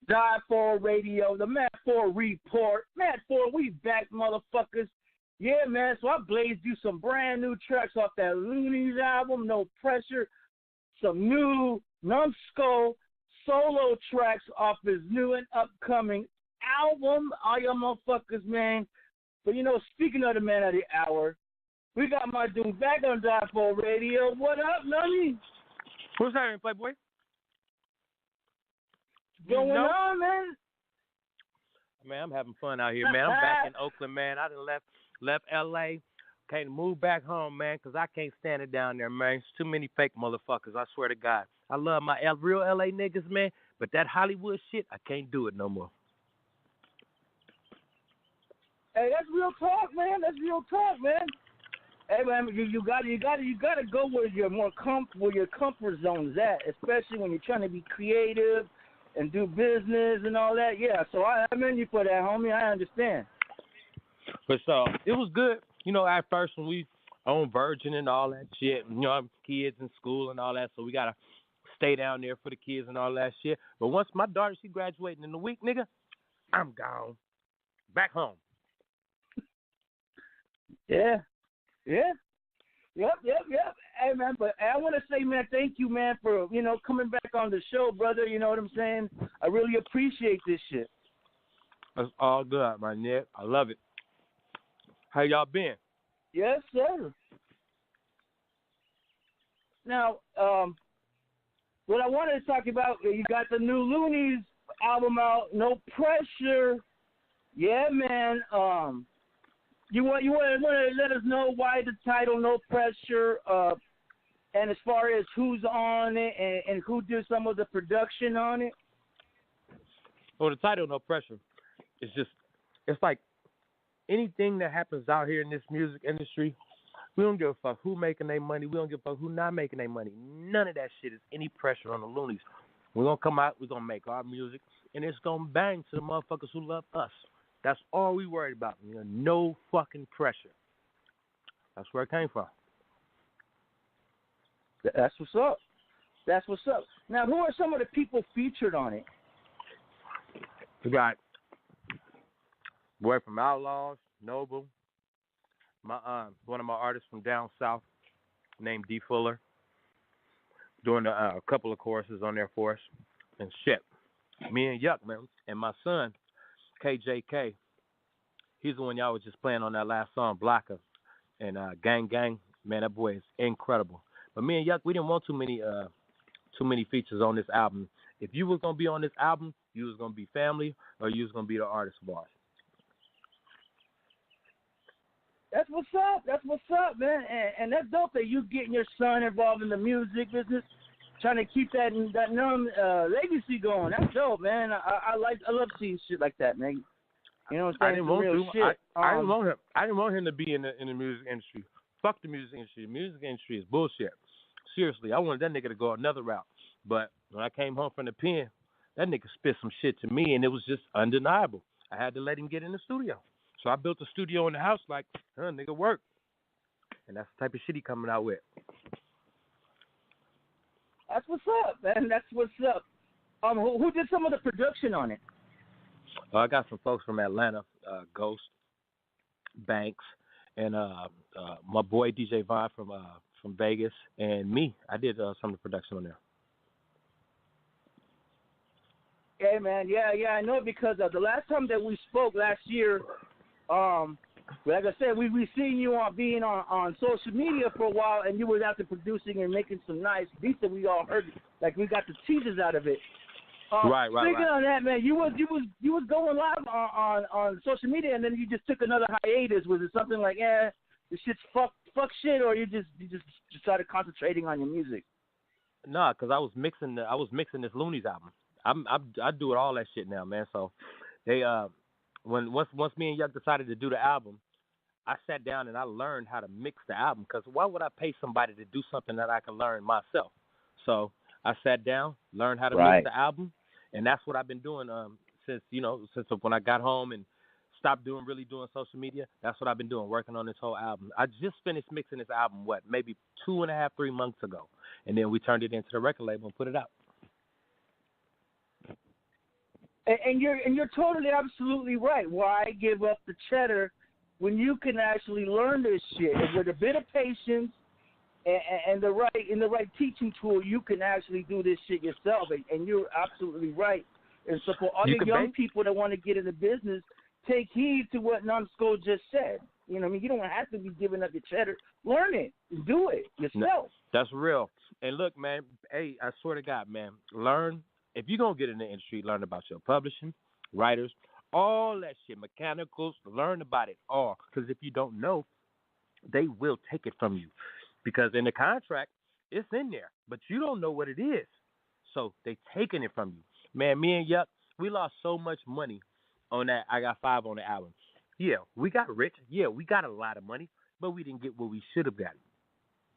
Die4 Radio, the Matt 4 Report. Matt 4, we back, motherfuckers. Yeah, man, so I blazed you some brand new tracks off that Luniz album, No Pressure. Some new Numskull solo tracks off his new and upcoming album. All y'all motherfuckers, man. But, speaking of the man of the hour, we got my dude back on Die4 Radio. What up, Nunny? What's happening, Playboy? Going on, man? Man, I'm having fun out here, man. I'm back in Oakland, man. I done left L.A., can't move back home, man, because I can't stand it down there, man. It's too many fake motherfuckers, I swear to God. I love my real L.A. niggas, man, but that Hollywood shit, I can't do it no more. Hey, that's real talk, man. That's real talk, man. Hey, man, you gotta go where you're where your comfort zone's at, especially when you're trying to be creative and do business and all that. Yeah, so I'm in you for that, homie. I understand. But so it was good, at first when we on Virgin and all that shit. Kids in school and all that, so we gotta stay down there for the kids and all that shit. But once my daughter, she graduating in a week, nigga, I'm gone back home. Yeah. Yep. Hey, man, but I want to say, man, thank you, man, for, coming back on the show, brother. You know what I'm saying? I really appreciate this shit. That's all good, my nigga. I love it. How y'all been? Yes, sir. Now, what I wanted to talk about, you got the new Luniz album out, No Pressure. Yeah, man. You want to let us know why the title No Pressure, and as far as who's on it and who did some of the production on it? Well, the title No Pressure is just, it's like anything that happens out here in this music industry, we don't give a fuck who making their money. We don't give a fuck who not making their money. None of that shit is any pressure on the Luniz. We're going to come out, we're going to make our music, and it's going to bang to the motherfuckers who love us. That's all we worried about. No fucking pressure. That's where it came from. That's what's up. That's what's up. Now, who are some of the people featured on it? We got Boy from Outlaws, Noble, one of my artists from down south named D Fuller, doing a couple of choruses on there for us, and shit. Me and Yuck, man, and my son, KJK, he's the one y'all was just playing on that last song, Blocker, and Gang Gang, man, that boy is incredible. But me and Yuck, we didn't want too many features on this album. If you was gonna be on this album, you was gonna be family, or you was gonna be the artist of ours. That's what's up, man. And that's dope that you getting your son involved in the music business, trying to keep that legacy going. That's dope, man. I love seeing shit like that, man. You know what I'm saying? I didn't want him to be in the music industry. Fuck the music industry. The music industry is bullshit. Seriously, I wanted that nigga to go another route. But when I came home from the pen, that nigga spit some shit to me, and it was just undeniable. I had to let him get in the studio. So I built a studio in the house like, nigga, work. And that's the type of shit he coming out with. That's what's up, man. That's what's up. Who did some of the production on it? I got some folks from Atlanta, Ghost, Banks, and my boy DJ Vaughn from Vegas, and me. I did some of the production on there. Hey, man, yeah, I know because the last time that we spoke last year, like I said, we seen you being on social media for a while, and you was out there producing and making some nice beats that we all heard, like we got the teasers out of it. Right. Speaking on that, man, you was going live on social media, and then you just took another hiatus. Was it something like, this shit's fuck shit, or you just started concentrating on your music? Nah, cause I was mixing this Luniz album. I do it all that shit now, man. So they once me and Yuck decided to do the album, I sat down and I learned how to mix the album. Cause why would I pay somebody to do something that I can learn myself? So I sat down, learned how to mix the album, and that's what I've been doing since when I got home and stopped doing social media. That's what I've been doing, working on this whole album. I just finished mixing this album, maybe 2.5, 3 months ago, and then we turned it into the record label and put it out. And you're totally absolutely right. Why give up the cheddar when you can actually learn this shit, and with a bit of patience and the right teaching tool, you can actually do this shit yourself. And you're absolutely right. And so for all the young people that want to get into business, take heed to what Numskull just said. You know what I mean? You don't have to be giving up your cheddar. Learn it. Do it yourself. No, that's real. And look, man, hey, I swear to God, man, learn. If you're going to get in the industry, learn about your publishing, writers, all that shit, mechanicals, learn about it all. Because if you don't know, they will take it from you. Because in the contract, it's in there, but you don't know what it is. So they taking it from you. Man, me and Yuck, we lost so much money on that I Got 5 on the album. Yeah, we got rich. Yeah, we got a lot of money, but we didn't get what we should have gotten.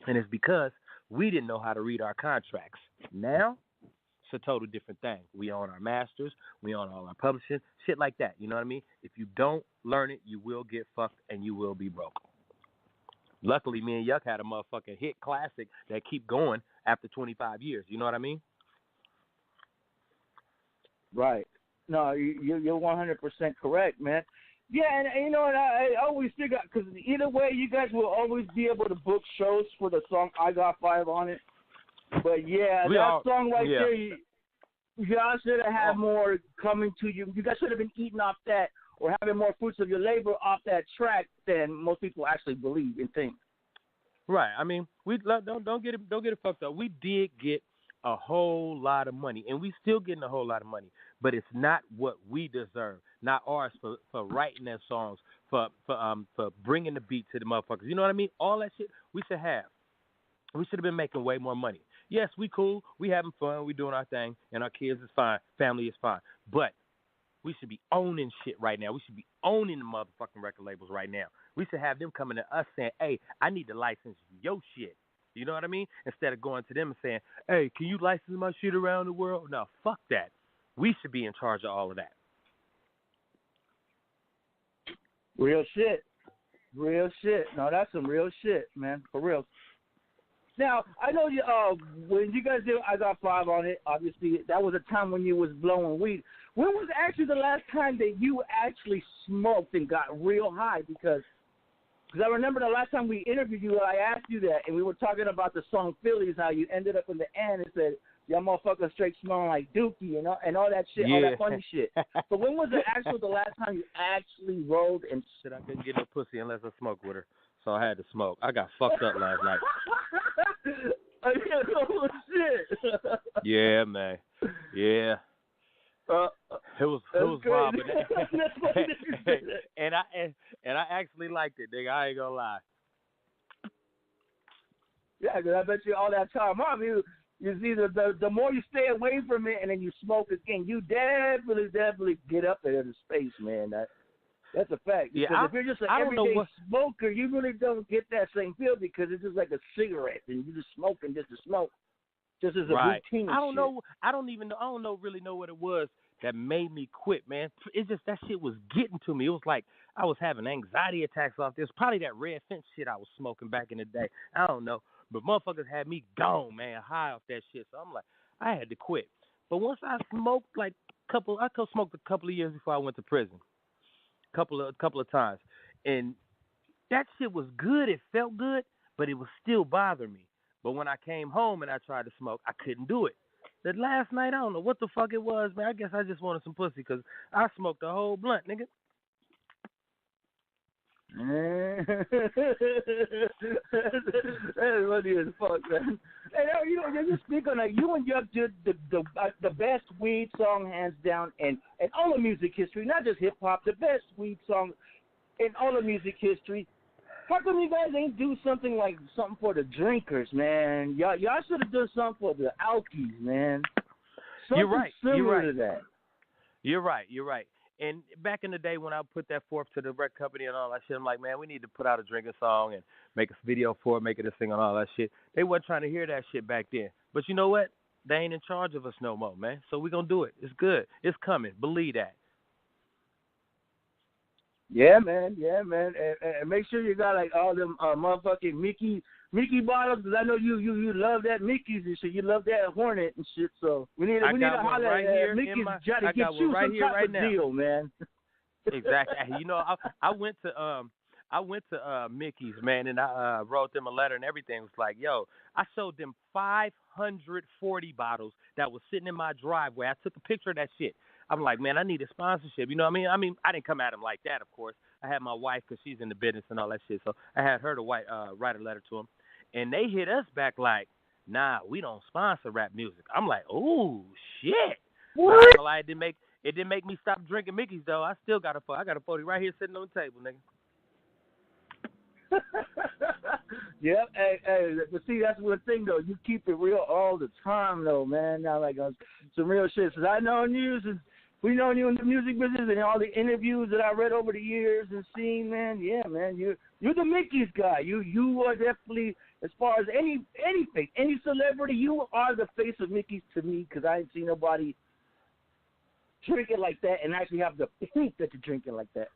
And it's because we didn't know how to read our contracts. Now, it's a total different thing. We own our masters. We own all our publishing, shit like that. You know what I mean? If you don't learn it, you will get fucked and you will be broke. Luckily, me and Yuck had a motherfucking hit classic that keep going after 25 years. You know what I mean? Right. No, you're 100% correct, man. Yeah, and you know what? I always figure, because either way, you guys will always be able to book shows for the song I Got 5 on it. But yeah, song right there, y'all should have had more coming to you. You guys should have been eating off that or having more fruits of your labor off that track than most people actually believe and think. Right. I mean, we don't get it fucked up. We did get a whole lot of money, and we still getting a whole lot of money, but it's not what we deserve, not ours for writing their songs, for bringing the beat to the motherfuckers. You know what I mean? All that shit we should have. We should have been making way more money. Yes, we cool, we having fun, we doing our thing, and our kids is fine, family is fine, but we should be owning shit right now. We should be owning the motherfucking record labels right now. We should have them coming to us saying, hey, I need to license your shit. You know what I mean? Instead of going to them and saying, hey, can you license my shit around the world? No, fuck that. We should be in charge of all of that. Real shit. Real shit. No, that's some real shit, man. For real. Now, I know you. When you guys did I Got 5 on it, obviously, that was a time when you was blowing weed. When was actually the last time that you actually smoked and got real high? Because I remember the last time we interviewed you, I asked you that, and we were talking about the song Phillies, how you ended up in the end and said, y'all motherfuckers straight smelling like Dookie, you know, and all that shit, all that funny shit. But when was the last time you actually rolled and shit? I couldn't get no pussy unless I smoked with her, so I had to smoke. I got fucked up last night. Oh, shit. Yeah, man. Yeah. It was wild, and I actually liked it, nigga. I ain't gonna lie. Yeah, because I bet you all that time, you see the more you stay away from it, and then you smoke again, you definitely get up there to space, man. That's a fact. Because if you're just an everyday smoker, you really don't get that same feel because it's just like a cigarette, and you're just smoking just to smoke. Just as a routine. I don't really know what it was that made me quit, man. It's just that shit was getting to me. It was like I was having anxiety attacks off this. Probably that red fence shit I was smoking back in the day. I don't know. But motherfuckers had me gone, man, high off that shit. So I'm like, I had to quit. But once I smoked I smoked a couple of years before I went to prison. Couple of times. And that shit was good. It felt good, but it was still bothering me. But when I came home and I tried to smoke, I couldn't do it. That last night, I don't know what the fuck it was, man. I guess I just wanted some pussy because I smoked a whole blunt, nigga. That is funny as fuck, man. Hey, you speak on that. You and Yuck did the best weed song, hands down, in all of music history, not just hip-hop, the best weed song in all of music history. How come you guys ain't do something for the drinkers, man? Y'all should have done something for the alkies, man. Something similar to that. You're right. And back in the day when I put that forth to the record company and all that shit, I'm like, man, we need to put out a drinking song and make a video for it, make it a thing and all that shit. They wasn't trying to hear that shit back then. But you know what? They ain't in charge of us no more, man. So we gonna do it. It's good. It's coming. Believe that. Yeah, man. And make sure you got like all them motherfucking Mickey bottles, because I know you love that Mickey's and shit. You love that Hornet and shit. So we need to holler right at Mickey's try to get you some type of deal, man. Exactly. You know, I went to Mickey's, man, and I wrote them a letter and everything. It was like, yo, I showed them 540 bottles that was sitting in my driveway. I took a picture of that shit. I'm like, man, I need a sponsorship. You know what I mean? I mean, I didn't come at him like that, of course. I had my wife because she's in the business and all that shit. So I had her to write a letter to him. And they hit us back like, nah, we don't sponsor rap music. I'm like, oh, shit. What? It didn't make me stop drinking Mickey's, though. I still got I got a 40 right here sitting on the table, nigga. Yeah, hey, but see, that's one thing though. You keep it real all the time, though, man. Now, like some real shit. Since I know you, since we known you in the music business and all the interviews that I read over the years and seen, man. Yeah, man, you're the Mickey's guy. You are definitely, as far as any face, any celebrity, you are the face of Mickey's to me, because I ain't seen nobody drink it like that and actually have the proof that you're drinking like that.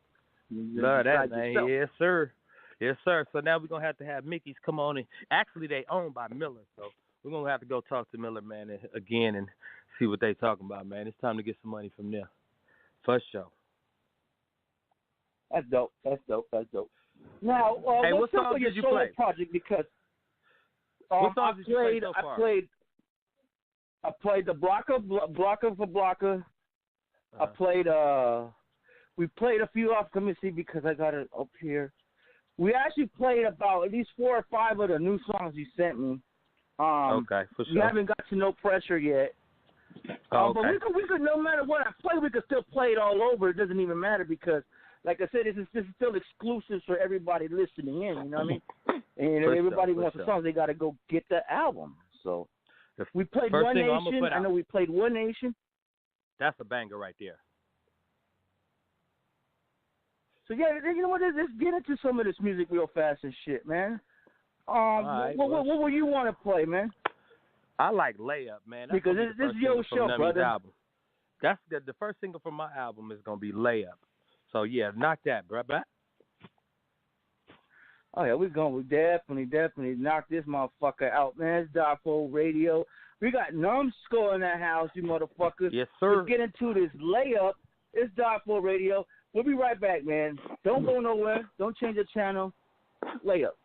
Love that, man. Yourself. Yes, sir. Yes, sir. So now we're going to have Mickey's come on in. Actually, they owned by Miller, so we're going to have to go talk to Miller, man, again and see what they talking about, man. It's time to get some money from there. For sure. That's dope. Now, hey, what song did you play? Project, because what songs did you play so far? I played the Blocker for Blocker. I played, we played a few off, let me see, because I got it up here. We actually played about at least 4 or 5 of the new songs you sent me. Okay, for sure. We haven't got to No Pressure yet. Okay. But we could, no matter what I play, we could still play it all over. It doesn't even matter because, like I said, this is still exclusive for everybody listening in. You know what I mean? And everybody wants the songs, they got to go get the album. So we played One Nation. I know we played One Nation. That's a banger right there. So yeah, you know what? Let's get into some of this music real fast and shit, man. What will you want to play, man? I like Layup, man. That's because this is your show, brother. Album. That's the first single from my album is gonna be Layup. So yeah, knock that, bro. Oh yeah, we definitely knock this motherfucker out, man. It's Die4 Radio. We got Numskull in that house, you motherfuckers. Yes, sir. Let's get into this Layup. It's Die4 Radio. We'll be right back, man. Don't go nowhere. Don't change the channel. Layup.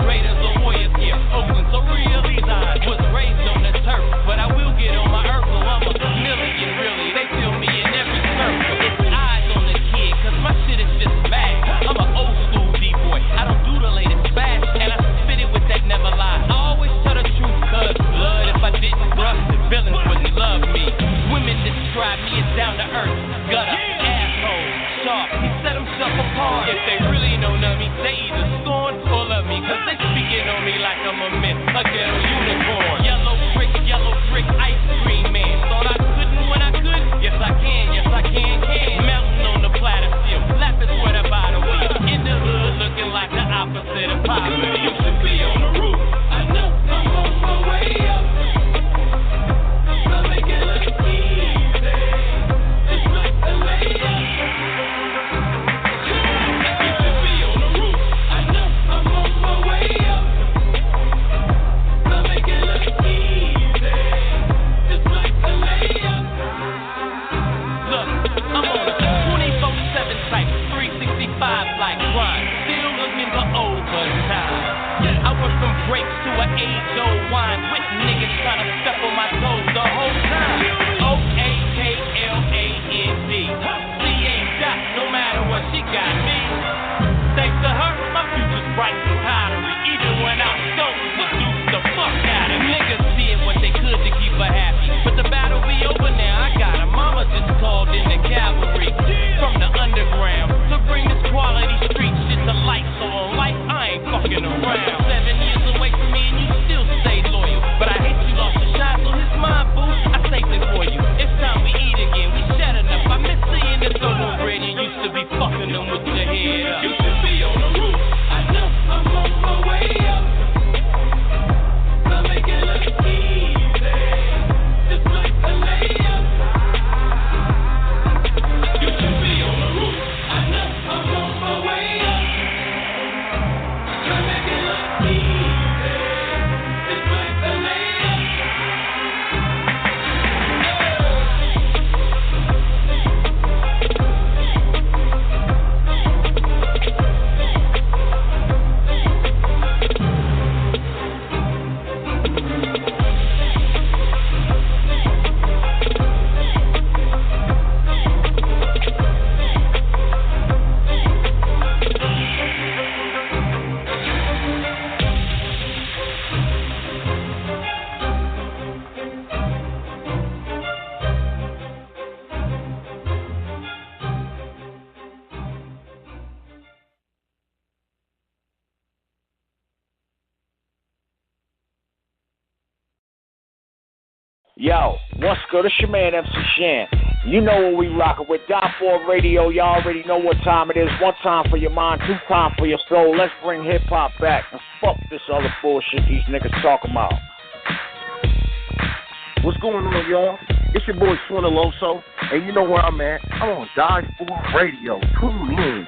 Raiders or Warriors here. fucking them with your head up. You should be on the roof. I know I'm on my way up. So make it look easy, just like a layup. You should be on the roof. I know I'm on my way up. So make it look easy, just like a layup. Yo, what's good? It's your man, MC Shan. You know what we rockin' with Die4 Radio. Y'all already know what time it is. One time for your mind, two time for your soul. Let's bring hip-hop back and fuck this other bullshit these niggas talking about. What's going on, y'all? It's your boy Swin Aloso, and you know where I'm at. I'm on Die4 Radio. Tune in.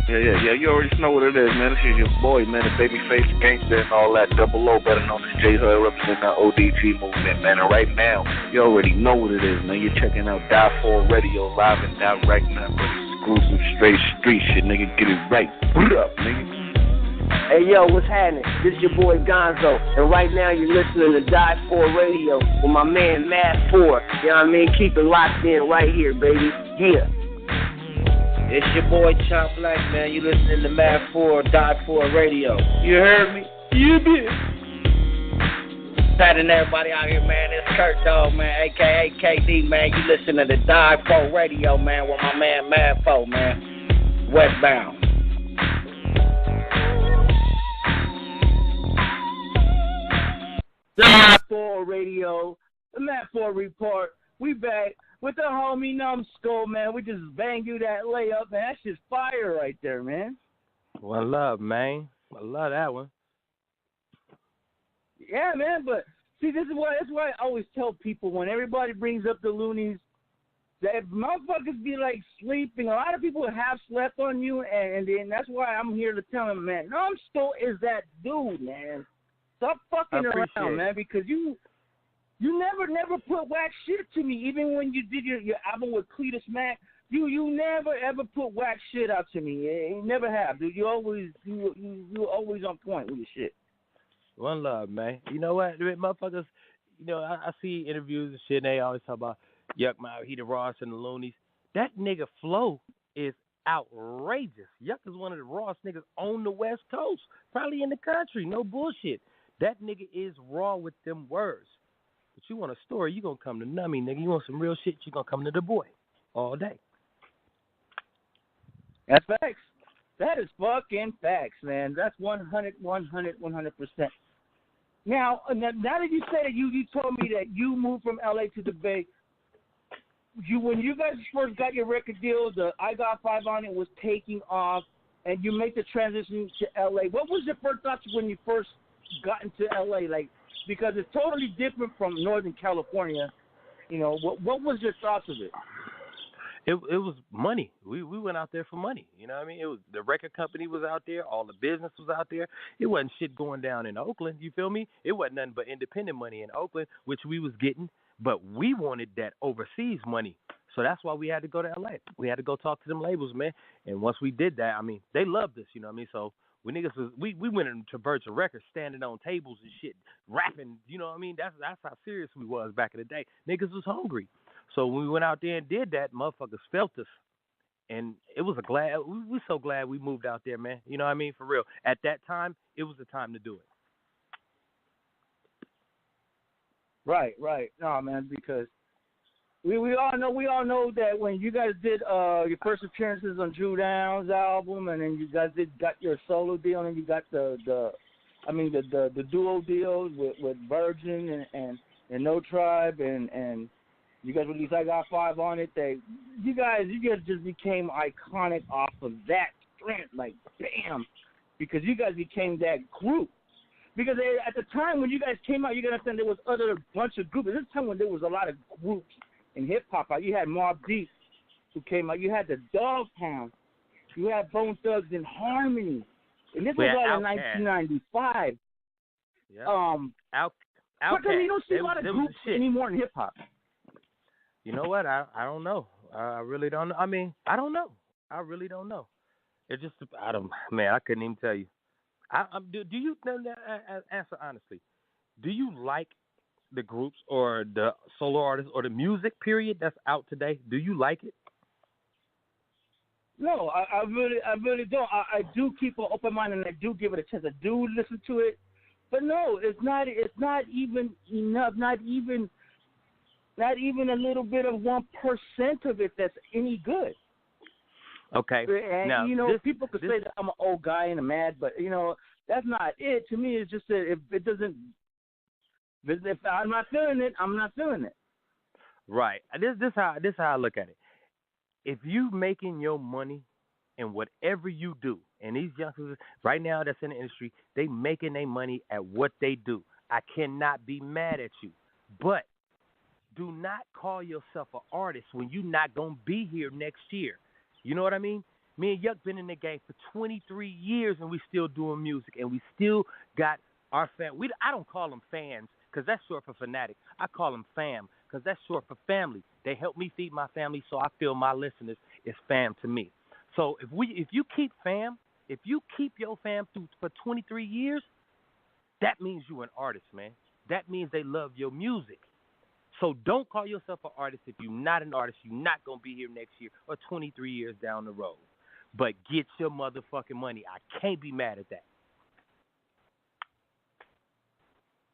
Yeah. You already know what it is, man. This is your boy, man, the babyface gangster and all that. Double O, better known as J Hood, representing the ODG movement, man. And right now, you already know what it is, man. You're checking out Die4 Radio live and direct, man. For exclusive straight street shit, nigga. Get it right. Put it up, nigga. Hey, yo, what's happening? This is your boy Gonzo, and right now you're listening to Die4 Radio with my man Mad 4. You know what I mean? Keep it locked in right here, baby. Yeah. It's your boy Chop Black, man. You listening to Mad 4, Die4 Radio. You heard me? You did. Patting everybody out here, man. It's Kurt Dog, man, a.k.a. KD, man. You listening to Die4 Radio, man, with my man Mad 4, man. Westbound. Die4 Radio, the Mad 4 Report. We back with the homie Numskull, man. We just banged you that layup, man. That's just fire right there, man. One love, man. I love that one. Yeah, man, but see, that's why I always tell people when everybody brings up the Luniz, that motherfuckers be like sleeping. A lot of people have slept on you, and then that's why I'm here to tell them, man, Numskull is that dude, man. Stop fucking around, man, because you never put whack shit to me. Even when you did your album with Cletus Mack, you never ever put whack shit out to me. You never have, dude. You always on point with your shit. One love, man. You know what, motherfuckers? You know, I see interviews and shit, and they always talk about Yuck Mouth, he the Ross and the Luniz. That nigga flow is outrageous. Yuck is one of the rawest niggas on the West Coast, probably in the country. No bullshit. That nigga is raw with them words. But you want a story, you gonna come to Nummy, nigga. You want some real shit, you gonna come to the boy all day. That's facts. That is fucking facts, man. That's 100%. Now that you say that you told me that you moved from LA to the Bay, when you guys first got your record deal, the I Got 5 on it was taking off, and you make the transition to LA. What was your first thoughts when you first got into LA? Like, because it's totally different from Northern California. You know, what was your thoughts of it? It was money. We went out there for money. You know what I mean? It was the record company was out there, all the business was out there. It wasn't shit going down in Oakland, you feel me? It wasn't nothing but independent money in Oakland, which we was getting, but we wanted that overseas money. So that's why we had to go to LA. We had to go talk to them labels, man. And once we did that, I mean, they loved us, you know what I mean? So we went into Virgin Records, standing on tables and shit, rapping, you know what I mean? That's how serious we was back in the day. Niggas was hungry. So when we went out there and did that, motherfuckers felt us. And it was we so glad we moved out there, man. You know what I mean? For real. At that time, it was the time to do it. Right. No, man, because we all know that when you guys did your first appearances on Drew Down's album, and then you guys got your solo deal, and you got the duo deal with Virgin and No Tribe and You guys released I Got Five on it. You guys just became iconic off of that strength, like bam, because you guys became that group. Because at the time when you guys came out, you gotta understand there was other bunch of groups. At this time when there was a lot of groups in hip hop, you had Mobb Deep who came out. You had the Dog Pound. You had Bone Thugs and Harmony. And this was all in 1995. Yeah. How come you don't see a lot of groups anymore in hip hop? You know what? I don't know. I really don't know. I mean, I don't know. I really don't know. It just I couldn't even tell you. Do you answer honestly? Do you like the groups or the solo artists or the music period that's out today? Do you like it? No, I really don't. I do keep an open mind and I do give it a chance. I do listen to it, but no, it's not even enough. Not even a little bit of 1% of it that's any good. Okay. And now, people could say that I'm an old guy and I'm mad, but that's not it. To me, it's just that if it doesn't, if I'm not feeling it, I'm not feeling it. Right. This how I look at it. If you making your money in whatever you do, and these youngsters right now that's in the industry, they making their money at what they do. I cannot be mad at you, but do not call yourself an artist when you're not gonna be here next year. You know what I mean? Me and Yuck been in the game for 23 years, and we still doing music, and we still got our fan. I don't call them fans because that's short for fanatic. I call them fam because that's short for family. They help me feed my family, so I feel my listeners is fam to me. So if you keep your fam for 23 years, that means you an artist, man. That means they love your music. So don't call yourself an artist if you're not an artist. You're not going to be here next year or 23 years down the road. But get your motherfucking money. I can't be mad at that.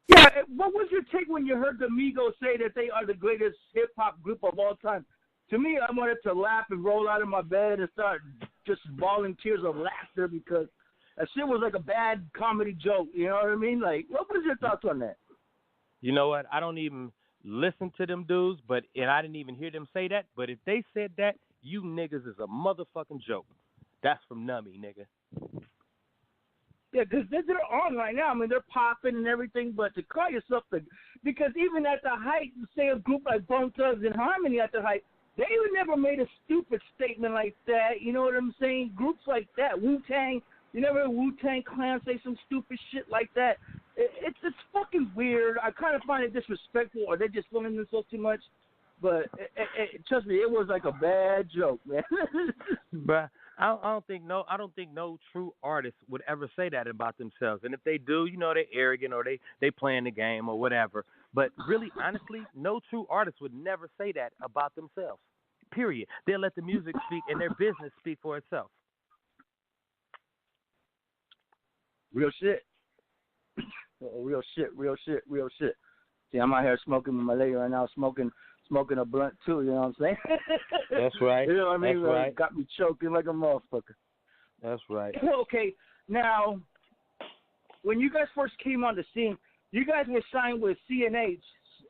Yeah, what was your take when you heard the Migos say that they are the greatest hip-hop group of all time? To me, I wanted to laugh and roll out of my bed and start just bawling tears of laughter because that shit was like a bad comedy joke. You know what I mean? Like, what was your thoughts on that? You know what? I don't even listen to them dudes, and I didn't even hear them say that. But if they said that, you niggas is a motherfucking joke. That's from Nummy, nigga. Yeah, because they're on right now. I mean, they're popping and everything, but to call yourself because even at the height, say a group like Bone Thugs and Harmony at the height, they never made a stupid statement like that. You know what I'm saying? Groups like that, Wu-Tang, you never heard Wu-Tang Clan say some stupid shit like that. It's fucking weird. I kind of find it disrespectful, or they're just feeling themselves too much. But trust me, it was like a bad joke, man. But I don't think no true artist would ever say that about themselves. And if they do, they're arrogant or they playing the game or whatever. But really, honestly, no true artist would never say that about themselves. Period. They'll let the music speak and their business speak for itself. Real shit. Real shit. See, I'm out here smoking with my lady right now, smoking a blunt too, you know what I'm saying? That's right. You know what I mean? That's right. Got me choking like a motherfucker. That's right. Okay, now, when you guys first came on the scene, you guys were signed with C&H.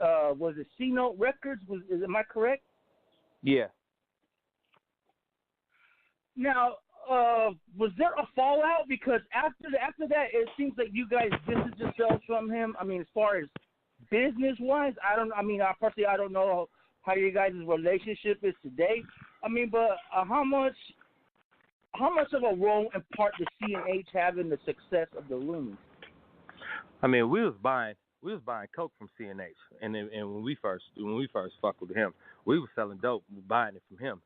Was it C-Note Records? Am I correct? Yeah. Now, was there a fallout? Because after that, it seems like you guys distanced yourselves from him. I mean, as far as business-wise, I don't know how you guys' relationship is today. I mean, but how much of a role and part does C&H have in the success of the Luniz? I mean, we was buying coke from C&H, and when we first fucked with him, we was selling dope, buying it from him,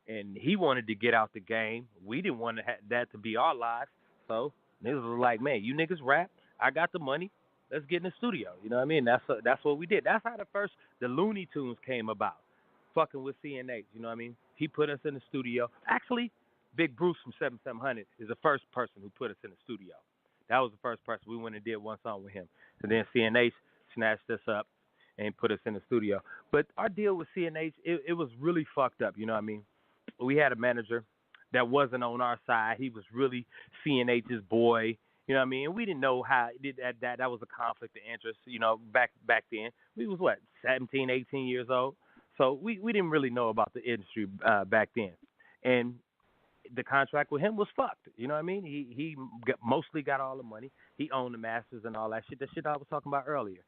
and he wanted to get out the game. We didn't want that to be our lives, so niggas was like, man, you niggas rap, I got the money. Let's get in the studio. You know what I mean? That's what we did. That's how the Looney Tunes came about, fucking with C&H. You know what I mean? He put us in the studio. Actually, Big Bruce from 7700 is the first person who put us in the studio. That was the first person. We went and did one song with him. And then C&H snatched us up and put us in the studio. But our deal with C&H, it was really fucked up. You know what I mean? We had a manager that wasn't on our side. He was really C&H's boy. You know what I mean? And we didn't know how that was a conflict of interest, back then. We was, 17, 18 years old? So we didn't really know about the industry back then, and the contract with him was fucked. You know what I mean? Mostly got all the money. He owned the masters and all that shit. The shit I was talking about earlier.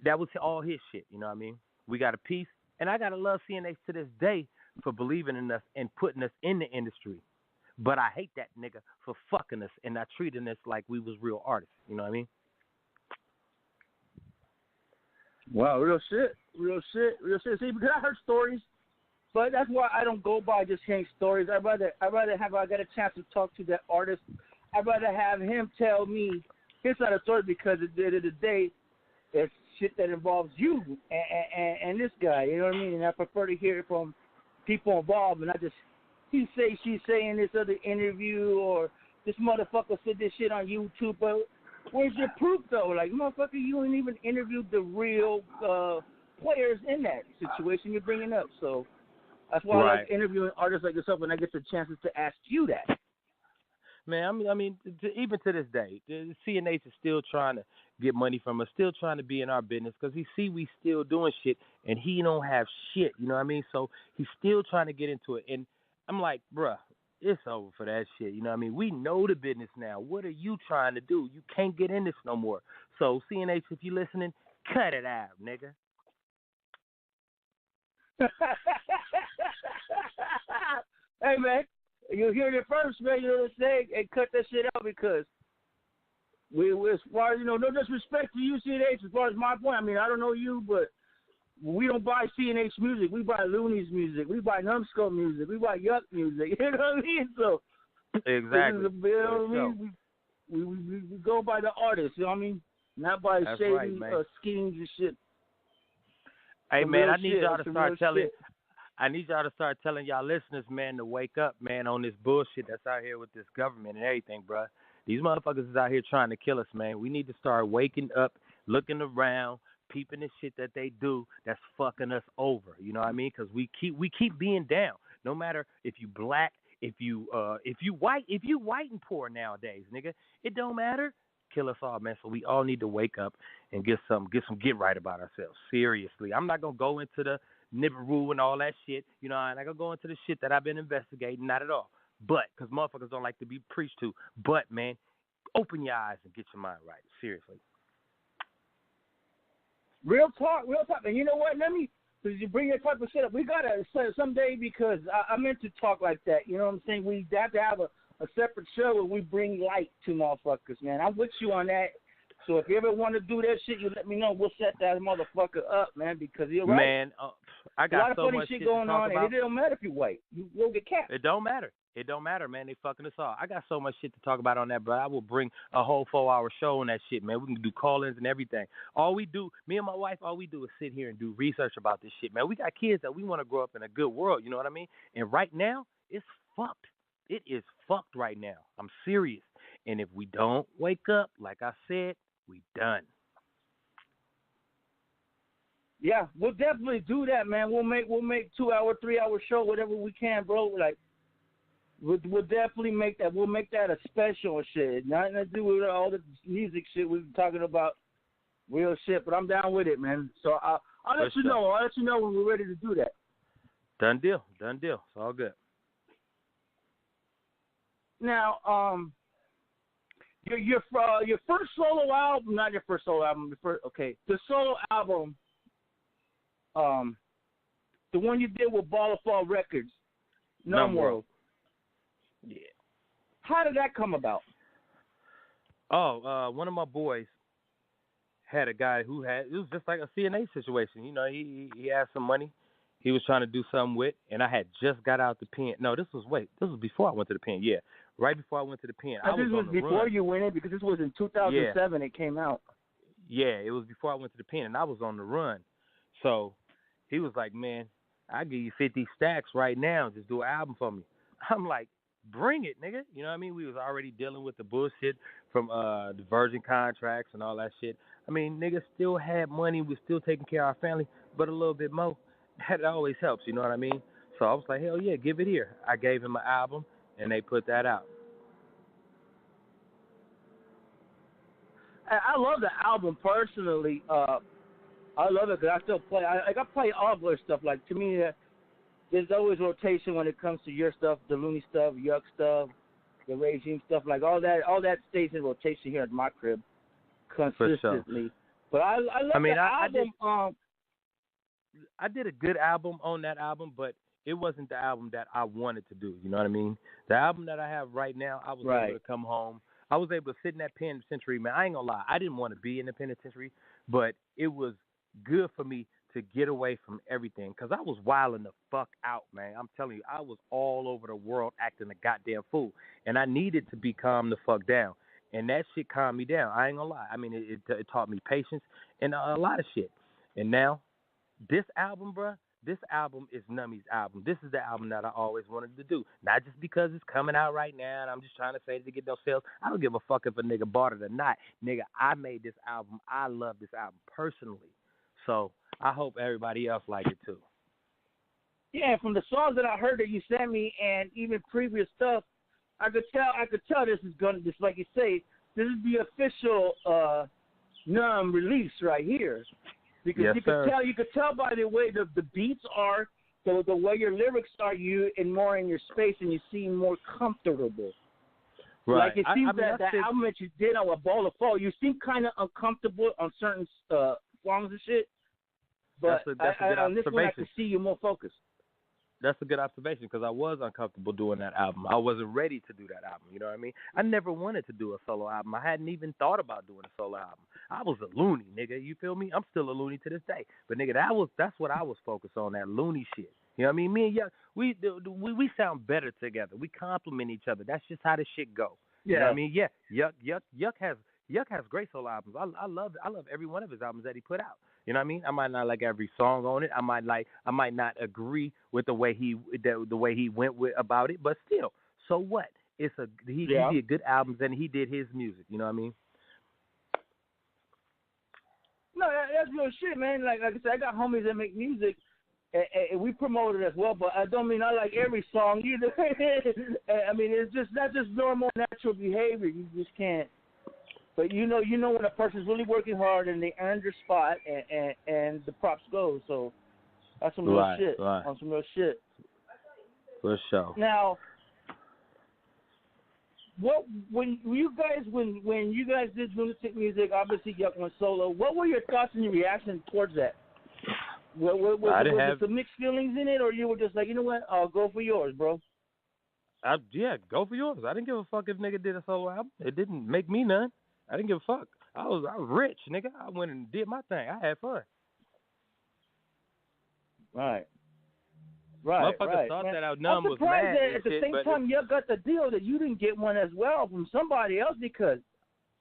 That was all his shit. You know what I mean? We got a piece, and I gotta love CNH to this day for believing in us and putting us in the industry. But I hate that nigga for fucking us and not treating us like we was real artists. You know what I mean? Wow, real shit. See, because I heard stories, but that's why I don't go by just hearing stories. I'd rather have I got a chance to talk to that artist. I'd rather have him tell me his side of the story, because at the end of the day, it's shit that involves you and this guy. You know what I mean? And I prefer to hear it from people involved, and not just he say, she say in this other interview, or this motherfucker said this shit on YouTube. But where's your proof, though? Like, motherfucker, you ain't even interviewed the real players in that situation you're bringing up. So that's why I like interviewing artists like yourself, when I get the chances to ask you that. Man, I mean, even to this day, the CNH is still trying to get money from us, still trying to be in our business, because he see we still doing shit, and he don't have shit, you know what I mean? So he's still trying to get into it, and I'm like, bruh, it's over for that shit, you know what I mean? We know the business now. What are you trying to do? You can't get in this no more. So CNH, if you listening, cut it out, nigga. Hey, man. You hear it first, man. You know what I'm saying? And cut that shit out, because we as far as, no disrespect to you, CNH, as far as my point. I mean, I don't know you, but we don't buy CNH music. We buy Luniz music. We buy Numskull music. We buy Yuck music. You know what I mean? So exactly. You know what I mean? We go by the artist. You know what I mean? Not by That's shady right, schemes and shit. Hey, Some man, real I need shit. y'all to Some start real telling. shit. I need y'all to start telling y'all listeners, man, to wake up, man, on this bullshit that's out here with this government and everything, bruh. These motherfuckers is out here trying to kill us, man. We need to start waking up, looking around, peeping the shit that they do that's fucking us over. You know what I mean? Because we keep being down. No matter if you black, if you white and poor nowadays, nigga, it don't matter. Kill us all, man. So we all need to wake up and get right about ourselves. Seriously, I'm not gonna go into the Nibiru and all that shit. You know, I'm not gonna go into the shit that I've been investigating. Not at all. But because motherfuckers don't like to be preached to. But man, open your eyes and get your mind right. Seriously. Real talk. And you know what? Because you bring that type of shit up, we gotta someday, because I meant to talk like that. You know what I'm saying? We have to have a separate show where we bring light to motherfuckers, man. I'm with you on that. So if you ever want to do that shit, you let me know. We'll set that motherfucker up, man, because you're right. Man, I got a lot of so funny much shit to going talk on, about. and it don't matter if you're white. You will get capped. It don't matter. It don't matter, man. They fucking us all. I got so much shit to talk about on that, bro. I will bring a whole 4-hour show on that shit, man. We can do call-ins and everything. All we do, me and my wife, all we do is sit here and do research about this shit, man. We got kids that we want to grow up in a good world, you know what I mean? And right now, it's fucked. It is fucked right now. I'm serious. And if we don't wake up, like I said, we done. Yeah, we'll definitely do that, man. We'll make 2-hour, 3-hour show, whatever we can, bro. Like, we'll definitely make that. We'll make that a special shit. Nothing to do with all the music shit we've been talking about, real shit. But I'm down with it, man. So I'll let you know. I'll let you know when we're ready to do that. Done deal. It's all good. Now, your first solo album, not your first solo album, the solo album, the one you did with Ball of Fall Records, Numskull. Yeah. How did that come about? One of my boys had a guy it was just like a CNA situation. You know, he had some money he was trying to do something with, and I had just got out the pen. No, this was before I went to the pen. Yeah, right before I went to the pen. I was on the before run. You went in, because this was in 2007. Yeah. It came out. Yeah, it was before I went to the pen, and I was on the run. So he was like, man, I'll give you 50 stacks right now. Just do an album for me. I'm like, bring it, nigga. You know what I mean? We was already dealing with the bullshit from the Virgin contracts and all that shit. I mean, niggas still had money. We still taking care of our family, but a little bit more. That always helps, you know what I mean? So I was like, hell yeah, give it here. I gave him an album, and they put that out. I love the album personally. I love it because I still play. I play all their stuff. Like, to me, there's always rotation when it comes to your stuff, the Looney stuff, Yuck stuff, the Regime stuff. Like, all that stays in rotation here at my crib consistently. For sure. But I love the album. I did a good album on that album, but it wasn't the album that I wanted to do. You know what I mean? The album that I have right now, I was able to come home. I was able to sit in that penitentiary, man. I ain't gonna lie. I didn't want to be in the penitentiary, but it was good for me to get away from everything because I was wilding the fuck out, man. I'm telling you, I was all over the world acting a goddamn fool, and I needed to be calm the fuck down, and that shit calmed me down. I ain't gonna lie. I mean, it taught me patience and a lot of shit. And now, this album, bruh, this album is Nummy's album. This is the album that I always wanted to do. Not just because it's coming out right now and I'm just trying to say it to get no sales. I don't give a fuck if a nigga bought it or not. Nigga, I made this album. I love this album personally. So I hope everybody else like it too. Yeah, from the songs that I heard that you sent me and even previous stuff, I could tell this is gonna, just like you say, this is the official Numb release right here. Because yes, you could tell by the way the beats are, the way your lyrics are, you and more in your space, and you seem more comfortable. Right. Like it seems that album that you did on A Ball of Fall, you seem kind of uncomfortable on certain songs and shit. But that's a good on this one, I can see you more focused. That's a good observation because I was uncomfortable doing that album. I wasn't ready to do that album. You know what I mean? I never wanted to do a solo album. I hadn't even thought about doing a solo album. I was a loony, nigga. You feel me? I'm still a loony to this day. But nigga, that's what I was focused on, that loony shit. You know what I mean? Me and Yuck, we sound better together. We complement each other. That's just how this shit go. Yeah. You know what I mean? Yeah. Yuck has great solo albums. I love every one of his albums that he put out. You know what I mean? I might not like every song on it. I might not agree with the way he went with about it, but still, so what? He did good albums and he did his music. You know what I mean? No, that's real shit, man. Like I said, I got homies that make music, and we promote it as well. But I don't mean I like every song either. I mean, it's just not just normal, natural behavior. You just can't. But you know when a person's really working hard and they earn their spot, and the props go. So that's some real shit. Right. On some real shit. For sure. Now, when you guys did Lunatic Music, obviously Yuck went solo. What were your thoughts and your reaction towards that? Was there some mixed feelings in it, or you were just like, you know what, I'll go for yours, bro? Go for yours. I didn't give a fuck if nigga did a solo album. It didn't make me none. I didn't give a fuck. I was rich, nigga. I went and did my thing. I had fun. Right. Motherfuckers thought that our Numb was mad. I'm surprised that at the same time you got the deal that you didn't get one as well from somebody else, because,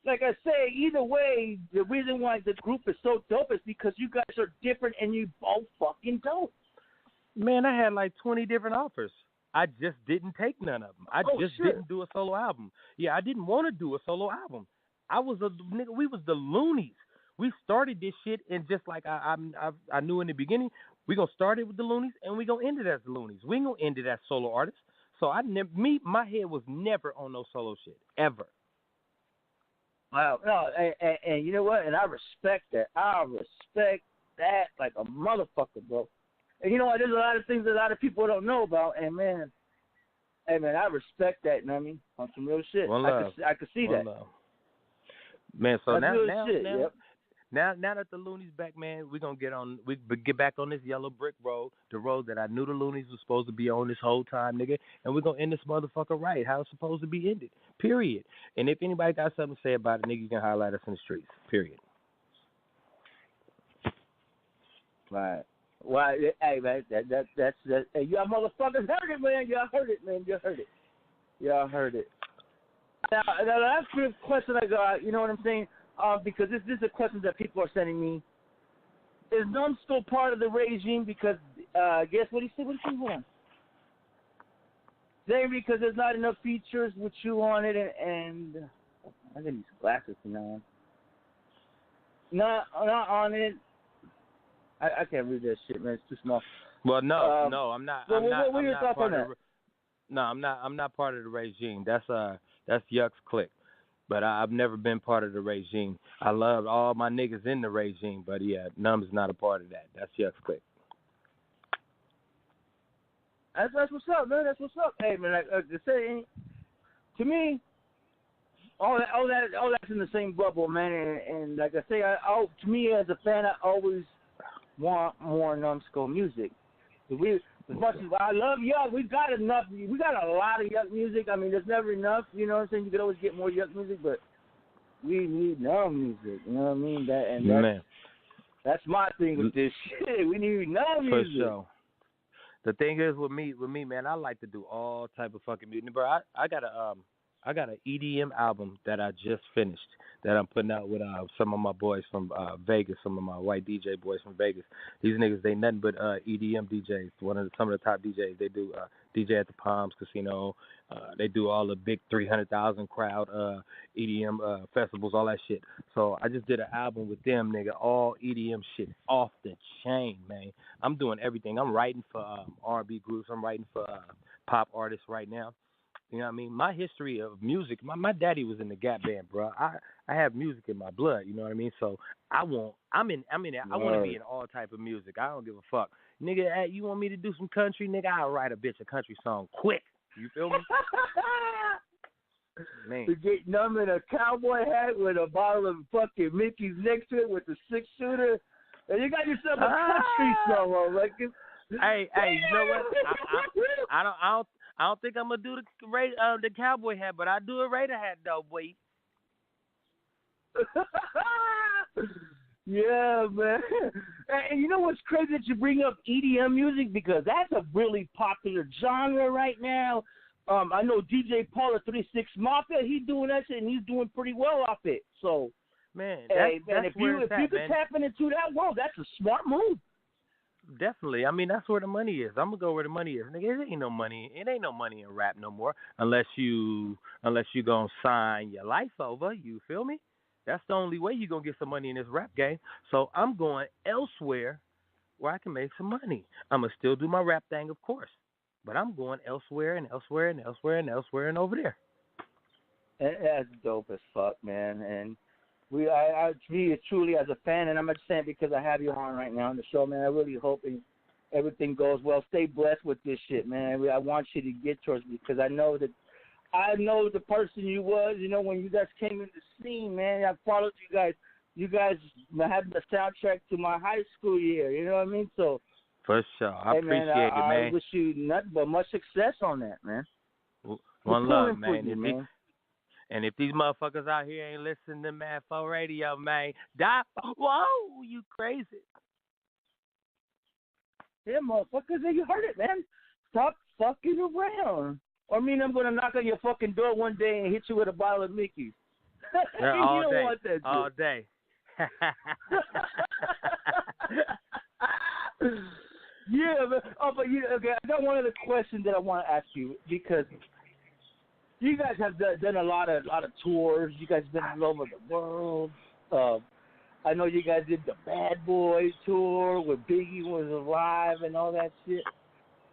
like I say, either way, the reason why the group is so dope is because you guys are different and you both fucking dope. Man, I had like 20 different offers. I just didn't take none of them. I didn't do a solo album. Yeah, I didn't want to do a solo album. We was the Loonies. We started this shit, and just like I knew in the beginning, we gonna start it with the Loonies, and we gonna end it as the Loonies. We ain't gonna end it as solo artists. So my head was never on no solo shit ever. Wow, no, and you know what? And I respect that. I respect that like a motherfucker, bro. And you know what? There's a lot of things that a lot of people don't know about, and man, I respect that. You know what I mean? On some real shit. I could see that. Love. Man, so now that the Loonies back, man, we get back on this yellow brick road, the road that I knew the Loonies was supposed to be on this whole time, nigga, and we're gonna end this motherfucker right, how it's supposed to be ended. Period. And if anybody got something to say about it, nigga, you can highlight us in the streets. Period. Right. Well, hey man, that's hey, y'all motherfuckers heard it, man. Y'all heard it. Now the last question I got, you know what I'm saying? Because this is a question that people are sending me. Is Numskull part of the regime? Because guess what he said? Hold on. Saying because there's not enough features with you on it, and I got these glasses now. Not on it. I can't read that shit, man. It's too small. Well, no, I'm not. What are your thoughts on that? No, I'm not part of the regime. That's Yuck's clique. But I've never been part of the regime. I love all my niggas in the regime, but yeah, Num's not a part of that. That's Yuck's clique. That's what's up, man. That's what's up. Hey, man, like I say, to me, all that's in the same bubble, man. And like I say, to me as a fan, I always want more Numskull music. As much as I love Yuck, we got enough. We got a lot of Yuck music. I mean, there's never enough. You know what I'm saying? You could always get more Yuck music, but we need Numb music. You know what I mean? That's my thing with this shit. We need Numb music. For sure. The thing is with me, man, I like to do all type of fucking music. Bro, I got an EDM album that I just finished that I'm putting out with some of my boys from Vegas, some of my white DJ boys from Vegas. These niggas, they nothing but EDM DJs. Some of the top DJs. They do DJ at the Palms Casino. They do all the big 300,000 crowd EDM festivals, all that shit. So I just did an album with them, nigga, all EDM shit off the chain, man. I'm doing everything. I'm writing for R&B groups. I'm writing for pop artists right now. You know what I mean? My history of music, my daddy was in the Gap Band, bro. I have music in my blood, you know what I mean? So I want to be in all type of music. I don't give a fuck. Nigga, hey, you want me to do some country? Nigga, I'll write a country song quick. You feel me? Man. To get Numb in a cowboy hat with a bottle of fucking Mickey's next to it with the 6-shooter, and you got yourself a country song, like it. Hey, you know what? I don't think I'm gonna do the cowboy hat, but I do a Raider hat though, boy. Yeah, man. And you know what's crazy that you bring up EDM music, because that's a really popular genre right now. I know DJ Paul of 36 Mafia, he's doing that shit and he's doing pretty well off it. So, man, if you could tap into that world, that's a smart move. Definitely. I mean, that's where the money is. I'm gonna go where the money is. Nigga, it ain't no money. It ain't no money in rap no more unless you gonna sign your life over. You feel me? That's the only way you gonna get some money in this rap game. So I'm going elsewhere where I can make some money. I'm gonna still do my rap thing, of course, but I'm going elsewhere and elsewhere and elsewhere and elsewhere and over there. That's dope as fuck, man. And I truly, as a fan, and I'm not saying because I have you on right now on the show, man, I really hope everything goes well. Stay blessed with this shit, man. I want you to get towards me, because I know the person you was, you know, when you guys came in the scene, man. I followed you guys. You guys had the soundtrack to my high school year, you know what I mean? So, for sure. I appreciate it, man. I wish you nothing but much success on that, man. One love, man. And if these motherfuckers out here ain't listening to Mad 4 Radio, man, whoa, you crazy. Yeah, motherfuckers, you heard it, man. Stop fucking around. Or I mean, I'm going to knock on your fucking door one day and hit you with a bottle of Mickey's. Yeah, all day. Want that all day. Yeah, but okay, I got one other question that I want to ask you, because you guys have done a lot of tours. You guys have been all over the world. I know you guys did the Bad Boys tour where Biggie was alive and all that shit.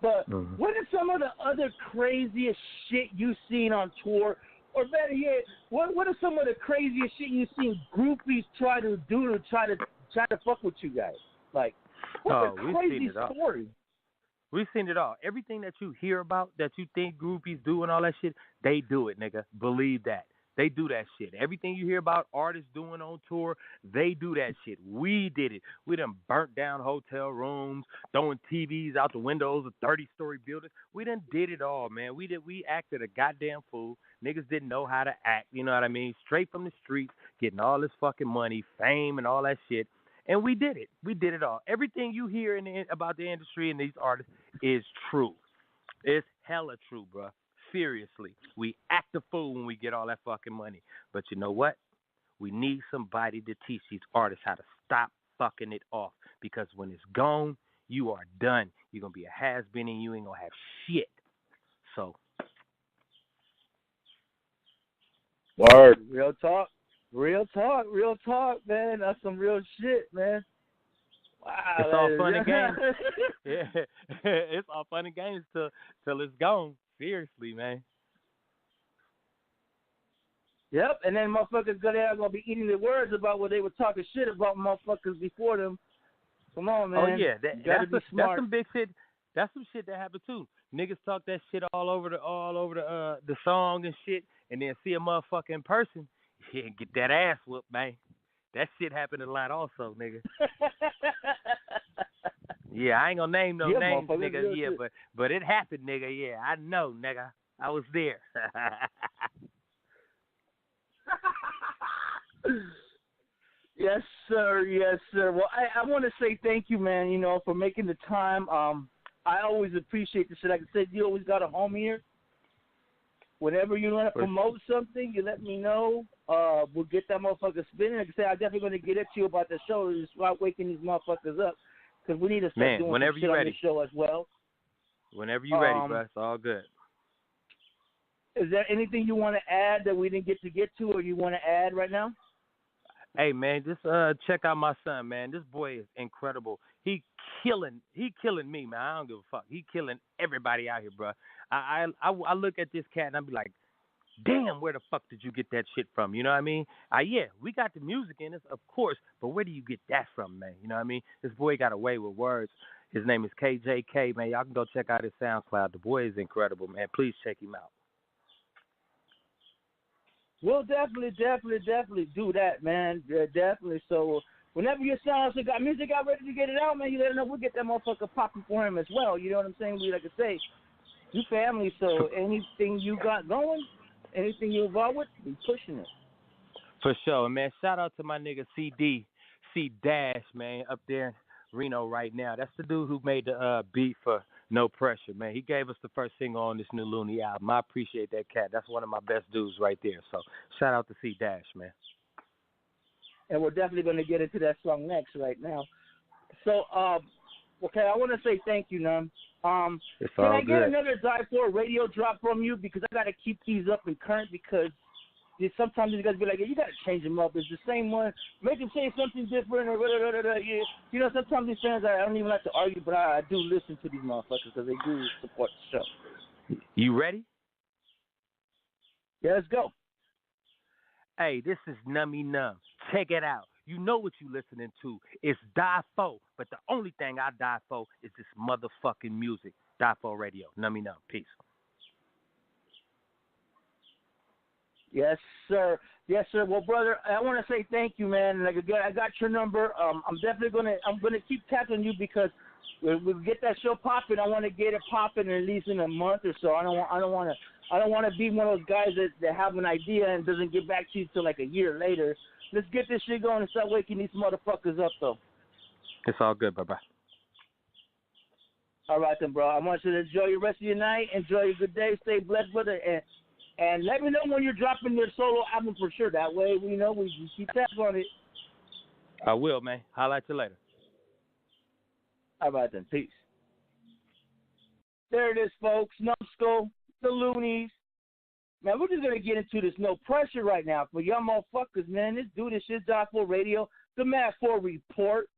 But what are some of the other craziest shit you've seen on tour? Or better yet, what are some of the craziest shit you've seen groupies try to do to try to fuck with you guys? Like, what's the crazy story? We've seen it all. Everything that you hear about that you think groupies do and all that shit, they do it, nigga. Believe that. They do that shit. Everything you hear about artists doing on tour, they do that shit. We did it. We done burnt down hotel rooms, throwing TVs out the windows of 30-story buildings. We done did it all, man. We acted a goddamn fool. Niggas didn't know how to act, you know what I mean? Straight from the streets, getting all this fucking money, fame, and all that shit. And we did it. We did it all. Everything you hear about the industry and these artists is true. It's hella true, bro. Seriously. We act a fool when we get all that fucking money. But you know what? We need somebody to teach these artists how to stop fucking it off. Because when it's gone, you are done. You're going to be a has-been and you ain't going to have shit. So. Word. Real talk. Real talk, man. That's some real shit, man. Wow. It's all fun and games. Yeah. It's all fun and games till it's gone. Seriously, man. Yep, and then motherfuckers gonna be eating the words about what they were talking shit about motherfuckers before them. Come on, man. Oh yeah, that's some big shit. That's some shit that happened too. Niggas talk that shit all over the song and shit, and then see a motherfucker in person, yeah, get that ass whooped, man. That shit happened a lot also, nigga. Yeah, I ain't gonna name no names, nigga. Yeah, but it happened, nigga. Yeah, I know, nigga. I was there. Yes, sir. Yes, sir. Well, I want to say thank you, man, for making the time. I always appreciate the shit. Like I said, you always got a home here. Whenever you want to promote something, you let me know. We'll get that motherfucker spinning. Like I said, I'm definitely going to get at you about the show. Just start waking these motherfuckers up because we need to start doing some shit on this show as well. Whenever you're ready, bro. It's all good. Is there anything you want to add that we didn't get to or you want to add right now? Hey man, just check out my son, man. This boy is incredible. He killing me, man. I don't give a fuck. He killing everybody out here, bro. I look at this cat and I be like, damn, where the fuck did you get that shit from? You know what I mean? Yeah, we got the music in us, of course, but where do you get that from, man? You know what I mean? This boy got away with words. His name is KJK, man. Y'all can go check out his SoundCloud. The boy is incredible, man. Please check him out. We'll definitely do that, man. Definitely. So whenever your son got music out ready to get it out, man, you let him know. We'll get that motherfucker popping for him as well. You know what I'm saying? We, like I say, you family. So anything you got going, anything you involved with, be pushing it. For sure. And, man, shout out to my nigga C-Dash, man, up there in Reno right now. That's the dude who made the beat for No Pressure, man. He gave us the first single on this new Luniz album. I appreciate that cat. That's one of my best dudes right there. So shout out to C-Dash, man. And we're definitely going to get into that song next right now. So, okay, I want to say thank you, Num. Can I get another Die4 radio drop from you? Because I got to keep these up and current because sometimes these guys be like, yeah, you got to change them up. It's the same one. Make them say something different. Or yeah. You know, sometimes these fans, I don't even like to argue, but I do listen to these motherfuckers because they do support the show. You ready? Yeah, let's go. Hey, this is Nummy Num. Check it out. You know what you listening to. It's Die4, but the only thing I die for is this motherfucking music. Die4 Radio. Nummy Num. Peace. Yes, sir. Yes, sir. Well, brother, I want to say thank you, man. Like again, I got your number. I'm definitely gonna keep tapping you because we'll get that show popping. I want to get it popping at least in a month or so. I don't want to be one of those guys that have an idea and doesn't get back to you till like a year later. Let's get this shit going and start waking these motherfuckers up, though. It's all good. Bye-bye. All right, then, bro. I want you to enjoy your rest of your night. Enjoy your good day. Stay blessed, brother. And let me know when you're dropping your solo album for sure. That way we know we keep tabs on it. I will, man. Holla at you later. All right, then. Peace. There it is, folks. Numskull, the Luniz. Man, we're just going to get into this No Pressure right now. For y'all motherfuckers, man, let's do this shit. Die4 Radio, the Die4 Report.